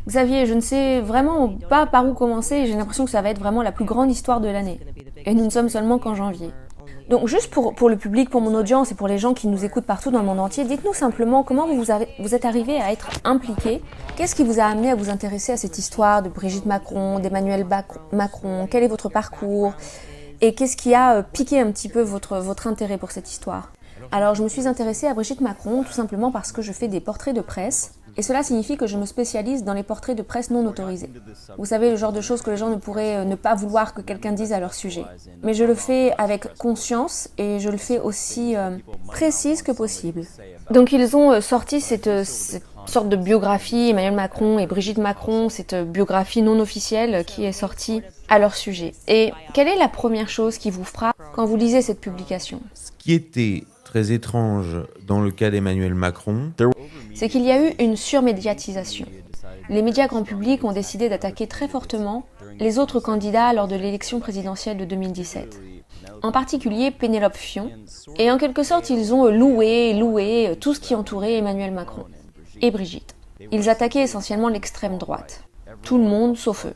Xavier, je ne sais vraiment pas par où commencer, j'ai l'impression que ça va être vraiment la plus grande histoire de l'année. Et nous ne sommes seulement qu'en janvier. Donc juste pour le public, pour mon audience et pour les gens qui nous écoutent partout dans le monde entier, dites-nous simplement comment vous êtes arrivé à être impliqué. Qu'est-ce qui vous a amené à vous intéresser à cette histoire de Brigitte Macron, d'Emmanuel Macron? Quel est votre parcours? Et qu'est-ce qui a piqué un petit peu votre intérêt pour cette histoire? Alors je me suis intéressée à Brigitte Macron tout simplement parce que je fais des portraits de presse. Et cela signifie que je me spécialise dans les portraits de presse non autorisés. Vous savez, le genre de choses que les gens ne pourraient ne pas vouloir que quelqu'un dise à leur sujet. Mais je le fais avec conscience et je le fais aussi précise que possible. Donc ils ont sorti cette sorte de biographie, Emmanuel Macron et Brigitte Macron, cette biographie non officielle qui est sortie à leur sujet. Et quelle est la première chose qui vous frappe quand vous lisez cette publication? Ce qui était très étrange dans le cas d'Emmanuel Macron, c'est qu'il y a eu une surmédiatisation. Les médias grand public ont décidé d'attaquer très fortement les autres candidats lors de l'élection présidentielle de 2017. En particulier Pénélope Fillon, et en quelque sorte ils ont loué tout ce qui entourait Emmanuel Macron et Brigitte. Ils attaquaient essentiellement l'extrême droite. Tout le monde sauf eux.